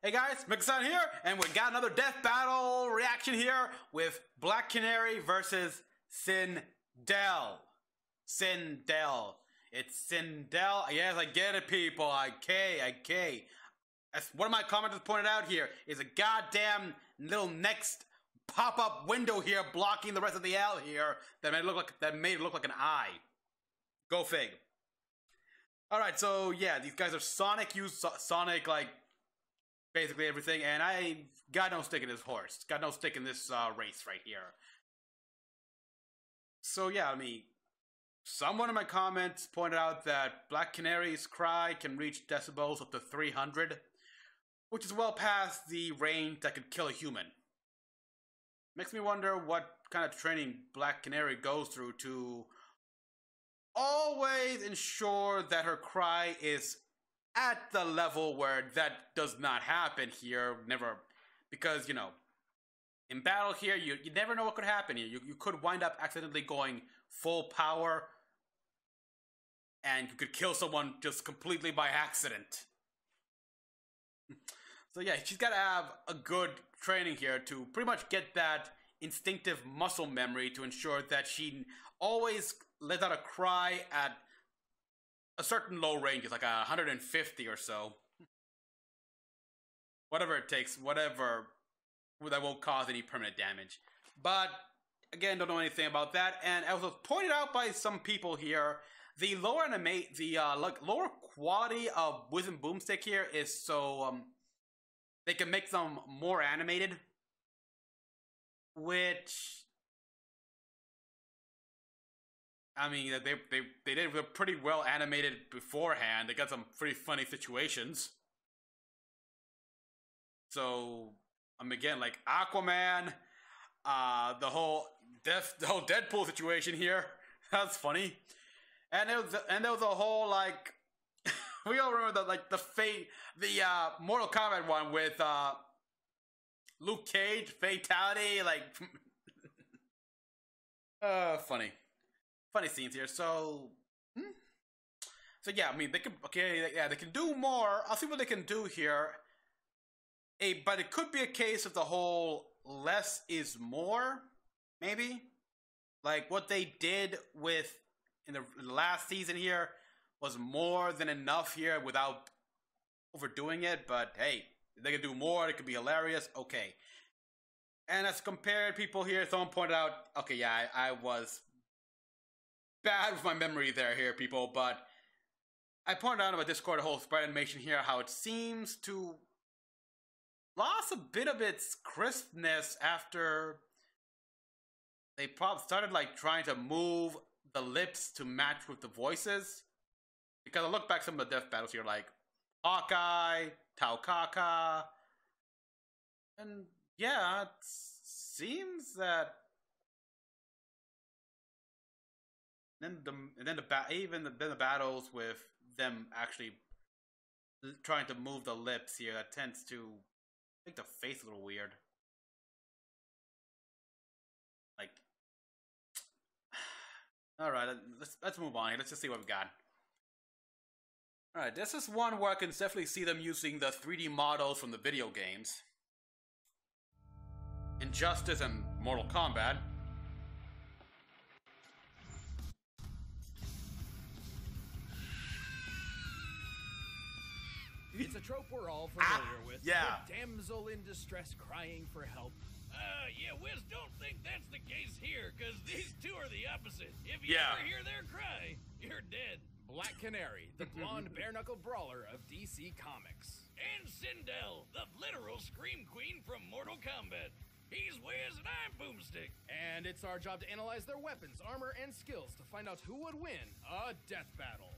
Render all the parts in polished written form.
Hey guys, Mecha-san here, and we got another death battle reaction here with Black Canary versus Sindel. Sindel. It's Sindel. Yes, I get it, people. Okay. As one of my commenters pointed out here, is a goddamn little next pop-up window here blocking the rest of the L here that made it look like an eye. Go fig. Alright, so yeah, these guys are Sonic, use Sonic, like, basically everything, and I got no stick in this horse. Got no stick in this race right here. So yeah, I mean, someone in my comments pointed out that Black Canary's cry can reach decibels up to 300, which is well past the range that could kill a human. Makes me wonder what kind of training Black Canary goes through to always ensure that her cry is at the level where that does not happen here. Never, because, you know, in battle here, you never know what could happen here. You could wind up accidentally going full power, and you could kill someone just completely by accident. So yeah, she's got to have a good training here to pretty much get that instinctive muscle memory to ensure that she always lets out a cry at a certain low range. It's like 150 or so. Whatever it takes, whatever that won't cause any permanent damage. But again, don't know anything about that. And as was pointed out by some people here, the lower lower quality of Whiz and Boomstick here is so they can make them more animated, which, I mean, they're pretty well animated beforehand. They got some pretty funny situations. So, again, like Aquaman, the whole Deadpool situation here. That's funny. And there was a whole, like, we all remember the Mortal Kombat one with Luke Cage fatality, like funny scenes here. So yeah, I mean, they can do more. I'll see what they can do here. But it could be a case of the whole less is more, maybe. Like what they did in the last season here was more than enough here without overdoing it. But hey, if they can do more, it could be hilarious. Okay. And as compared people here, someone pointed out, okay, yeah, I was bad with my memory here, people, but I pointed out about Discord, the whole sprite animation here, how it seems to lost a bit of its crispness after they probably started like trying to move the lips to match with the voices. Because I look back some of the death battles here, like Hawkeye, Taukaka, and yeah, it seems that then the battles with them actually trying to move the lips here, that tends to make the face a little weird. Like, all right, let's move on here. Let's just see what we got. All right, this is one where I can definitely see them using the 3D models from the video games. Injustice and Mortal Kombat. It's a trope we're all familiar with. Yeah. The damsel in distress crying for help. Yeah, Wiz, don't think that's the case here, because these two are the opposite. If you ever hear their cry, you're dead. Black Canary, the blonde bare-knuckle brawler of DC Comics. And Sindel, the literal scream queen from Mortal Kombat. He's Wiz and I'm Boomstick. And it's our job to analyze their weapons, armor, and skills to find out who would win a death battle.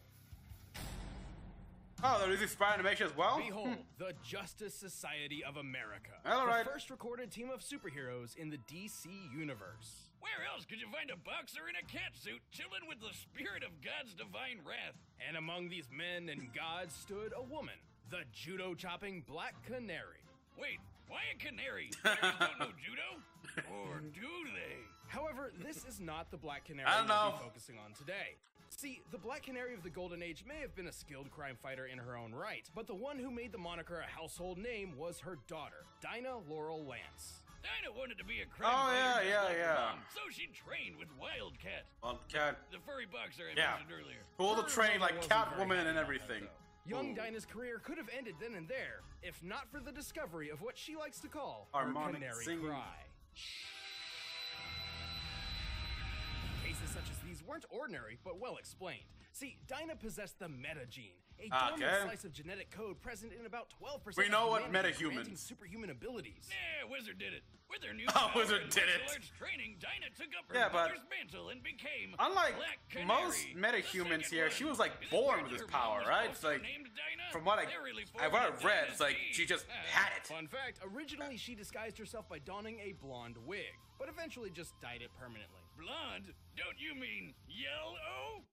Oh, they're using sprite animation as well? Behold, the Justice Society of America. All right. The first recorded team of superheroes in the DC universe. Where else could you find a boxer in a catsuit chilling with the spirit of God's divine wrath? And among these men and gods stood a woman, the judo-chopping Black Canary. Wait, why a canary? Canaries don't know judo? Or do they? However, this is not the Black Canary I don't know. we'll be focusing on today. See, the Black Canary of the Golden Age may have been a skilled crime fighter in her own right, but the one who made the moniker a household name was her daughter, Dinah Laurel Lance. Dinah wanted to be a crime fighter yeah. so she trained with Wildcat. Wildcat. The furry boxer I mentioned earlier. Who will train like Catwoman and everything. Young Dinah's career could have ended then and there, if not for the discovery of what she likes to call her canary cry. Cases such as these weren't ordinary, but well explained. See, Dinah possessed the meta gene, a dormant slice of genetic code present in about 12% we know what of meta-humans. Superhuman abilities. Yeah, Wizard did it. With her new Wizard did it. training, Dinah took up her mother's mantle and became unlike Black Canary, most meta-humans here, she was like born with this power, right? It's like, from what I've read, it's like she just had it. Fun fact, originally she disguised herself by donning a blonde wig, but eventually just dyed it permanently. Blonde? Don't you mean yellow?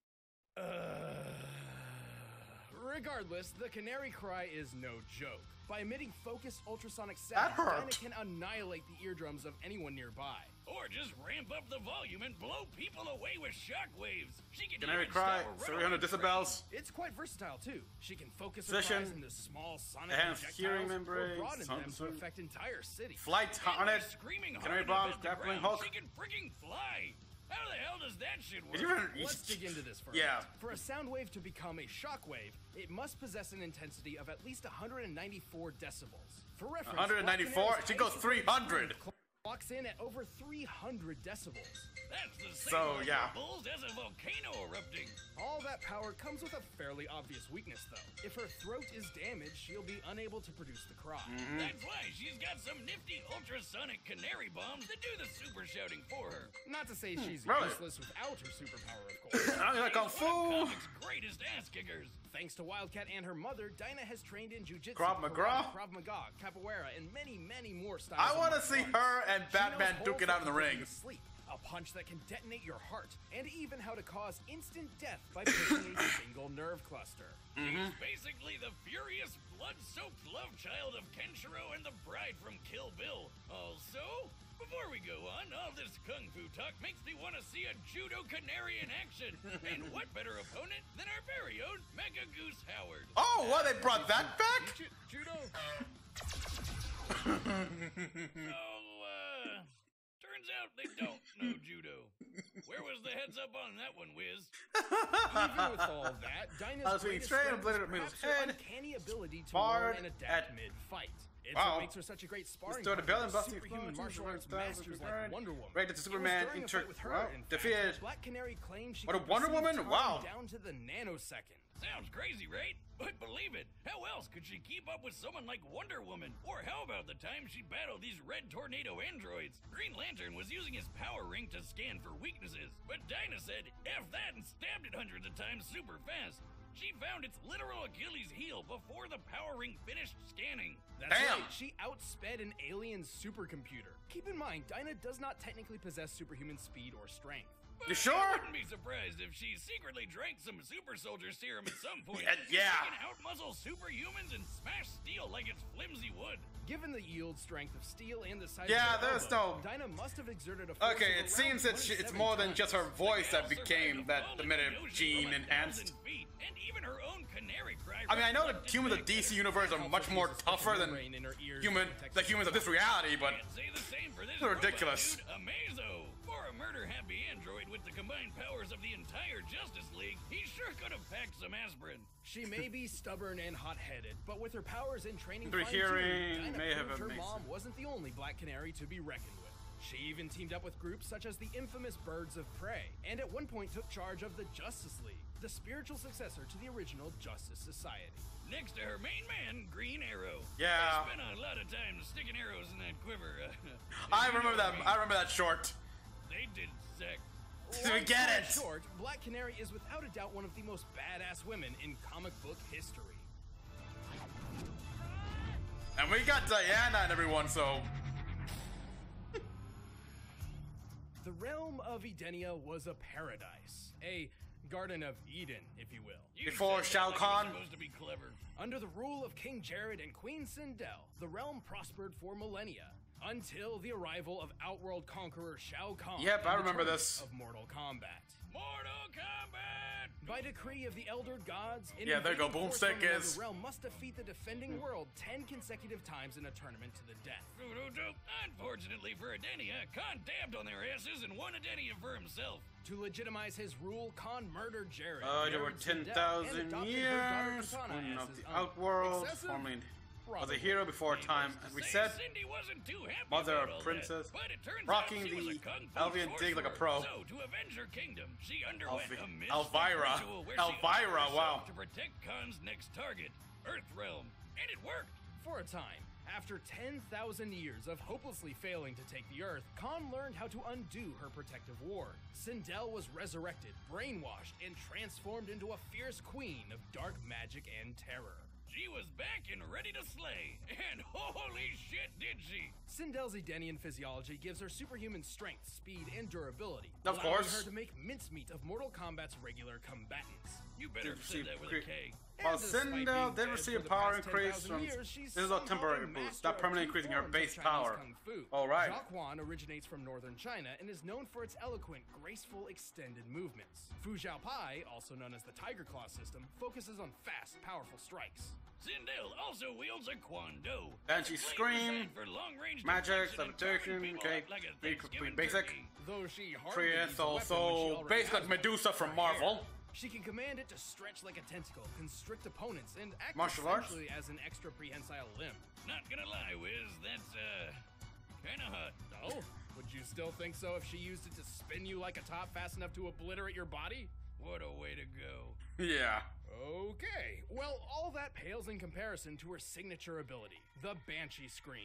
Regardless, the canary cry is no joke. By emitting focused ultrasonic sound, Dinah can annihilate the eardrums of anyone nearby. Or just ramp up the volume and blow people away with shockwaves. She can Canary cry, 300 decibels. It's quite versatile too. She can focus her cries into small sonic enhanced hearing membranes, or broaden them to affect entire cities. Flight on it, canary bombs, grappling hook. She can freaking fly. How the hell does that shit work? Let's dig into this first. For a sound wave to become a shockwave, it must possess an intensity of at least 194 decibels. For reference, 194? She goes 300. Clocks in at over 300 decibels. That's the same bulls as a volcano erupting. All that power comes with a fairly obvious weakness, though. If her throat is damaged, she'll be unable to produce the cry. That's why she's got some nifty ultrasonic canary bombs that do the super shouting for her. Not to say she's useless without her superpower, of course. I'm like Kung Fu. Comics' greatest ass kickers. Thanks to Wildcat and her mother, Dinah has trained in jiu-jitsu, Krav Maga, capoeira, and many, many more styles. I want to see her and Batman duke it out in the ring. A punch that can detonate your heart, and even how to cause instant death by pushing a single nerve cluster. She's basically the furious, blood-soaked love child of Kenshiro and the bride from Kill Bill. Also, before we go on, all this kung fu talk makes me want to see a judo canary in action. And what better opponent than our very own Mega Goose Howard? Oh, what? They brought that back? Judo? Turns out they don't know judo. Where was the heads up on that one, Wiz? Even with all that, Dinah's greatest strength is perhaps her uncanny ability to learn and adapt mid-fight. It's what makes her such a great sparring partner with superhuman martial arts masters like Wonder Woman. Rated to Superman defeated. Black Canary claims she what a Wonder Woman? Wow. Down to the nanosecond. Sounds crazy, right? But believe it, how else could she keep up with someone like Wonder Woman? Or how about the time she battled these red tornado androids? Green Lantern was using his power ring to scan for weaknesses, but Dinah said F that and stabbed it hundreds of times super fast. She found its literal Achilles heel before the power ring finished scanning. That's right, she outsped an alien supercomputer. Keep in mind, Dinah does not technically possess superhuman speed or strength. You sure? I wouldn't be surprised if she secretly drank some super soldier serum at some point. She can outmuscle superhumans and smash steel like it's flimsy wood. Given the yield strength of steel and the size of her elbow, Dinah must have exerted a force it seems that it's more than just her voice that became the meta gene enhanced. And even her own canary cry. I mean, I know that humans of the DC universe are much more tougher than the humans of this reality, but it's ridiculous. Amazo. For a murder-happy android with the combined powers of the entire Justice League, he sure could have packed some aspirin. She may be stubborn and hot-headed, but with her powers and training fine-tuned, Dinah proved her mom wasn't the only Black Canary to be reckoned with. She even teamed up with groups such as the infamous Birds of Prey, and at one point took charge of the Justice League, the spiritual successor to the original Justice Society. Next to her main man, Green Arrow. Yeah. They spent a lot of time sticking arrows in that quiver. I remember that short. They did sick. We get it! Short, Black Canary is without a doubt one of the most badass women in comic book history. And we got Diana and everyone, so... The realm of Edenia was a paradise. A Garden of Eden, if you will. Before Shao Kahn. Supposed to be clever. Under the rule of King Jared and Queen Sindel, the realm prospered for millennia. Until the arrival of Outworld conqueror Shao Kahn. Yep, I remember this. Of Mortal Kombat. Mortal Kombat! By decree of the Elder Gods, an Yeah, there you go, invading force Boomstick from another is- realm must defeat the defending world 10 consecutive times in a tournament to the death. Unfortunately for Edenia, Khan dabbed on their asses and won Edenia for himself. To legitimize his rule, Khan murdered Jared. There were 10,000 years. One of the Outworld, formerly was a hero before time, and we said Cindy wasn't too happy Mother about of all Princess, that, but it turns rocking out she was the a kung fu Elvian dig like a pro. sorcerer. So, to avenge her kingdom, she underwent a mystic Elvira. ritual where Elvira, she offered wow. herself to protect Khan's next target, Earthrealm, and it worked. For a time, after 10,000 years of hopelessly failing to take the Earth, Khan learned how to undo her protective ward. Sindel was resurrected, brainwashed, and transformed into a fierce queen of dark magic and terror. She was back and ready to slay, and holy shit did she! Sindel's Edenian physiology gives her superhuman strength, speed, and durability, Of allowing course. her to make mincemeat of Mortal Kombat's regular combatants. You better have said that with a K. While And despite being Sindel did dead receive for a the power past increase 10,000 from years, she's this is a somehow temporary a boost, master not of permanently two increasing her forms of base Chinese power. Kung Fu. All right. Jiaquan originates from northern China and is known for its eloquent, graceful, extended movements. Fu Zhao Pai, also known as the Tiger Claw system, focuses on fast, powerful strikes. Sindel also wields a Quan Do. Banshee a blade Scream, designed for long-range magic, deflection and levitation, chopping people okay, up like a pretty Thanksgiving basic. turkey. Though she hardly Free needs a so weapon when she already basically has like Medusa one. from Her Marvel. hair. She can command it to stretch like a tentacle, constrict opponents, and act Martial arts? essentially as an extra prehensile limb. Not gonna lie, Wiz, that's, kinda hot. Oh? Would you still think so if she used it to spin you like a top fast enough to obliterate your body? What a way to go. Yeah. Okay, well, all that pales in comparison to her signature ability, the Banshee Scream.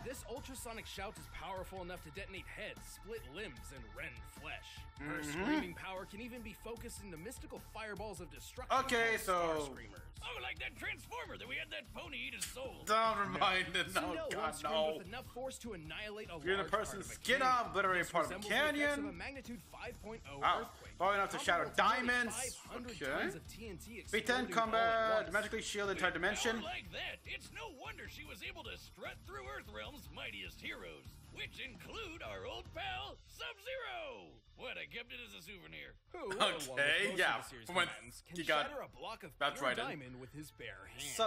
This ultrasonic shout is powerful enough to detonate heads, split limbs, and rend flesh. Her screaming power can even be focused into mystical fireballs of destruction Okay, called Star so- Screamers. Oh, like that Transformer that we had that pony eat his soul. Don't remind it. No, Sindel God, once screamed no. with enough force to annihilate a You're the large part person's of a skin canyon. off, obliterate This part of a resembles the effects canyon. of a magnitude 5.0 Wow. earthquake. Far enough to shatter Comparable to nearly diamonds. 500 Okay. tons of TNT B10 exploding all at combat, once. magically shield entire dimension. Power like that, it's no wonder she was able to strut through Earthrealm's mightiest heroes, which include our old pal, Sub-Zero. What, I kept it as a souvenir. Who, along with Okay, most yeah, of the series from when combatants, can he got- shatter a block of that's pure right, diamond with his bare hands.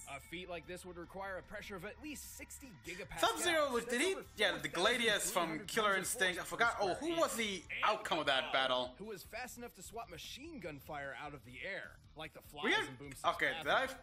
A feat like this would require a pressure of at least 60 gigapascals. Sub-Zero was, did That's he? over Yeah, the Gladius from 4,300 Killer tons of Instinct. I force forgot. per Oh, square who was the outcome of that battle? who was fast enough to swat machine gun fire out of the air, like the flies We in had, Boomstick's okay, bathroom.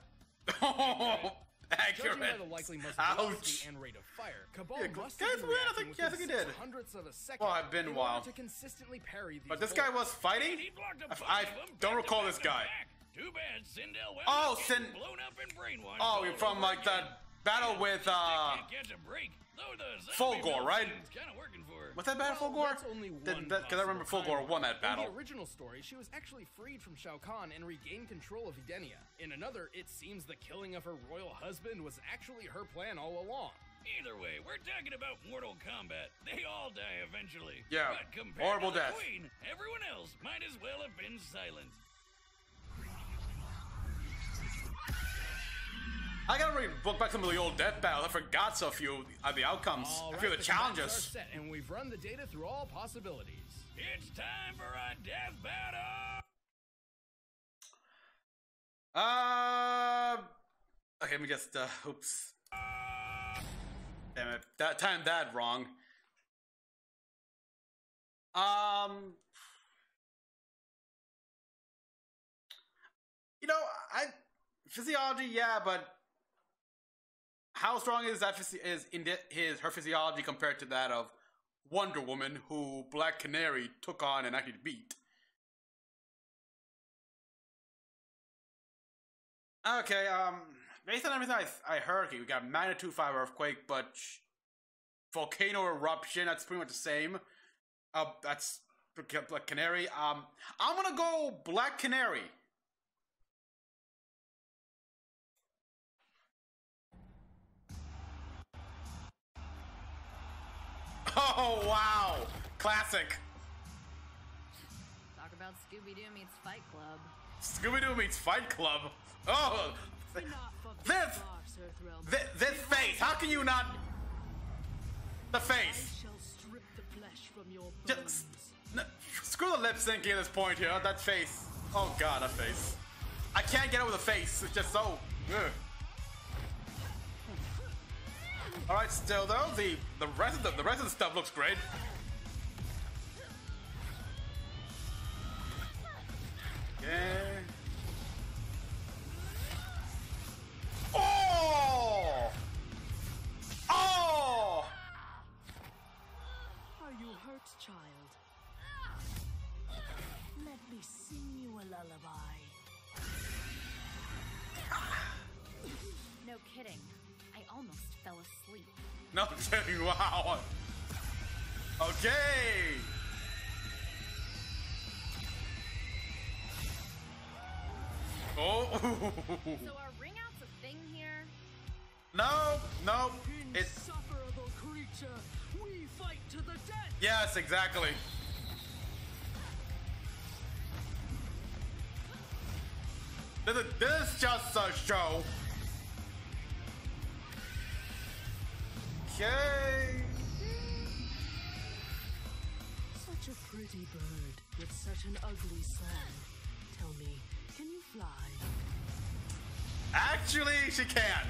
did I? Oh, Judging by accurate. the likely muzzle Ouch. velocity and rate of fire, Cabal Yeah, must guys, have been we had- I reacting think- yeah, I think he within did. 600ths of a second Well, it's been a in while. order to consistently parry these But this guy bullets. was fighting? He blocked a bunch I of them don't back to recall back this to guy. back. Too bad, Sindel wound Oh, up getting Sin- blown up and brainwashed Oh, all you're from over like again. that battle with Can't catch a break. Though the Fulgor, zombie right? medicine's kinda working for her. what's that battle, Well, Fulgor? that's only one Because I remember possible Fulgor won timeline. that battle. In the original story, she was actually freed from Shao Kahn and regained control of Edenia. In another, it seems the killing of her royal husband was actually her plan all along. Either way, we're talking about Mortal Kombat. They all die eventually. Yeah, But compared horrible to the death. Queen, everyone else might as well have been silent. I gotta look back some of the old death battles. I forgot so few of the outcomes. All a right, few of the combatants challenges. are set, and we've run the data through all possibilities. It's time for a death battle! Okay, let me just, oops. Damn it, that timed that wrong. You know, physiology, yeah, but how strong is that her physiology compared to that of Wonder Woman, who Black Canary took on and actually beat? Okay, based on everything I heard, okay, we got magnitude 5 earthquake, but volcano eruption, that's pretty much the same. That's Black Canary. I'm gonna go Black Canary. Oh, wow. Classic. Talk about Scooby-Doo meets Fight Club. Scooby-Doo meets Fight Club. Oh, this face. How can you not? The face. shall strip the flesh from your bones. Just No, screw the lip syncing at this point here. That face. Oh god, that face. I can't get over the face. It's just so. Ugh. All right, still though, the rest of the stuff looks great. Okay. Oh! Oh! Are you hurt, child? Let me sing you a lullaby. No kidding. I almost fell asleep. No kidding, wow. Okay. Oh. So are ring outs a thing here? No, no. It's Insufferable creature, we fight to the death. yes, exactly. This is just a show. Okay. Such a pretty bird with such an ugly song. Tell me, can you fly? Actually, she can.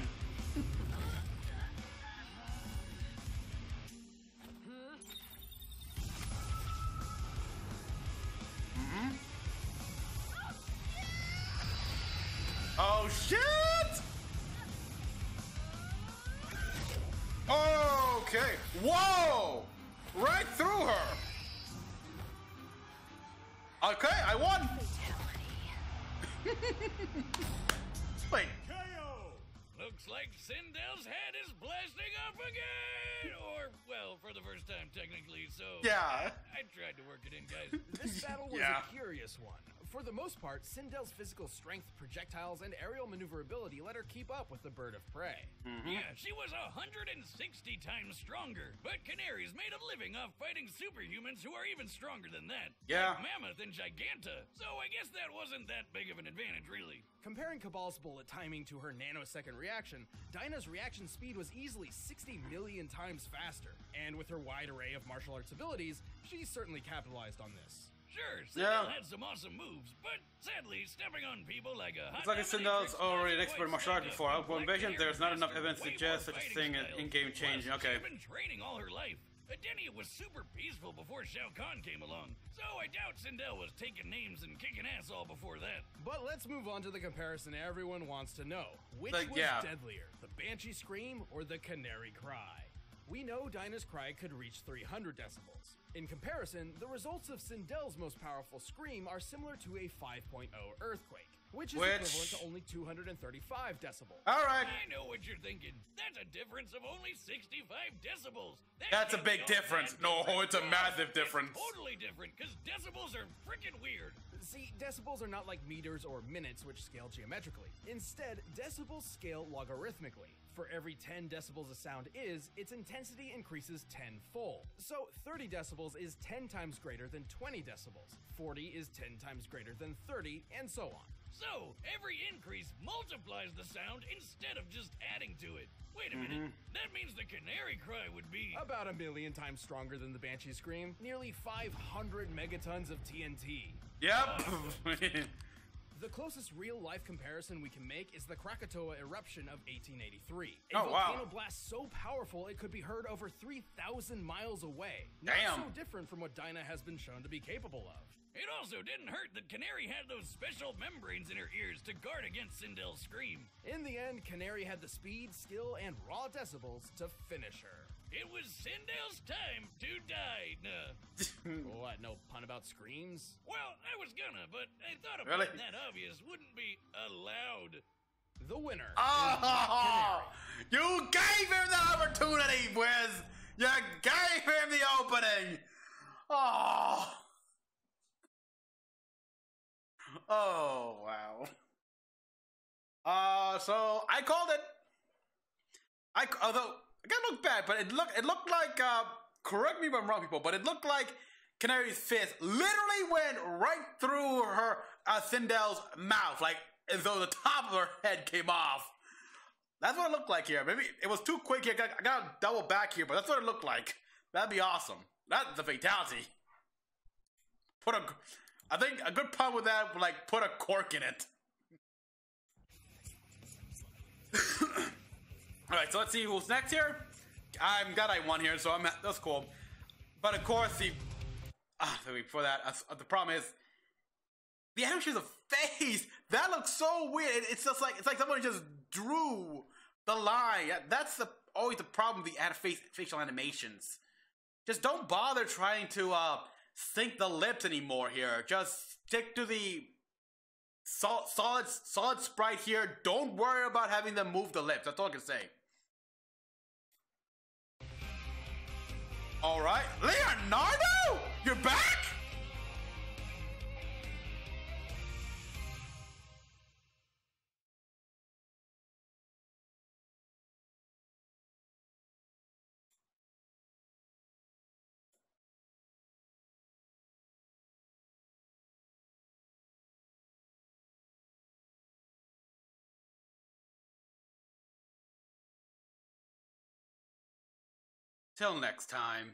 Oh shit! Okay. Whoa! Right through her. Okay, I won. Wait. Looks like Sindel's head is blasting up again! Or, well, for the first time, technically, so... Yeah. I tried to work it in, guys. This battle was Yeah. a curious one. For the most part, Sindel's physical strength, projectiles, and aerial maneuverability let her keep up with the bird of prey. Yeah, she was 160 times stronger, but Canary's made a living off fighting superhumans who are even stronger than that. Yeah. Like Mammoth and Giganta, so I guess that wasn't that big of an advantage, really. Comparing Cabal's bullet timing to her nanosecond reaction, Dinah's reaction speed was easily 60 million times faster. And with her wide array of martial arts abilities, she certainly capitalized on this. Sure, Yeah. Sindel had some awesome moves, but sadly, stepping on people like a hot It's like Sindel's dominatrix already an wasn't expert in quite martial arts stand-up before. and Outgoing Black vision, Canary there's not enough mastered evidence to way suggest more such a fighting thing as styles. in-game changing. Plus, Okay. she's been training all her life. Adenia was super peaceful before Shao Kahn came along, so I doubt Sindel was taking names and kicking ass all before that. But let's move on to the comparison everyone wants to know. Which Like, was yeah. deadlier, the Banshee Scream or the Canary Cry? We know Dinah's cry could reach 300 decibels. In comparison, the results of Sindel's most powerful scream are similar to a 5.0 earthquake, which is equivalent to only 235 decibels. All right. I know what you're thinking. That's a difference of only 65 decibels. That That's a can't be big all difference. that No, different. it's a massive It's difference. totally different, because decibels are freaking weird. See, decibels are not like meters or minutes, which scale geometrically. Instead, decibels scale logarithmically. For every 10 decibels a sound is, its intensity increases tenfold. So 30 decibels is 10 times greater than 20 decibels. 40 is 10 times greater than 30, and so on. So, every increase multiplies the sound instead of just adding to it. Wait a minute, that means the Canary Cry would be... About 1,000,000 times stronger than the Banshee Scream, nearly 500 megatons of TNT. Yep. The closest real-life comparison we can make is the Krakatoa eruption of 1883. A Oh, wow. volcano blast so powerful it could be heard over 3,000 miles away. Damn. Not so different from what Dinah has been shown to be capable of. It also didn't hurt that Canary had those special membranes in her ears to guard against Sindel's scream. In the end, Canary had the speed, skill, and raw decibels to finish her. It was Sindel's time to die. Nah. What, no pun about screams? Well, I was gonna, but I thought a Really? pun that obvious wouldn't be allowed. The winner Oh, is Canary. you gave him the opportunity, Wiz. You gave him the opening. Oh. Oh, wow. So I called it. Although I gotta look back, but it looked like. Correct me if I'm wrong, people, but it looked like Canary's fist literally went right through her Sindel's mouth, like as though the top of her head came off. That's what it looked like here. Maybe it was too quick here. I gotta double back here, but that's what it looked like. That'd be awesome. That's the fatality. I think a good pun with that would like put a cork in it. All right, so let's see who's next here. I'm glad I won here, so that's cool. But of course, before that, the problem is the animation of the face. That looks so weird. It's just like someone just drew the line. That's always the problem with the facial animations. Just don't bother trying to sync the lips anymore here. Just stick to the solid sprite here. Don't worry about having them move the lips. That's all I can say. All right, Leonardo, you're back. Till next time.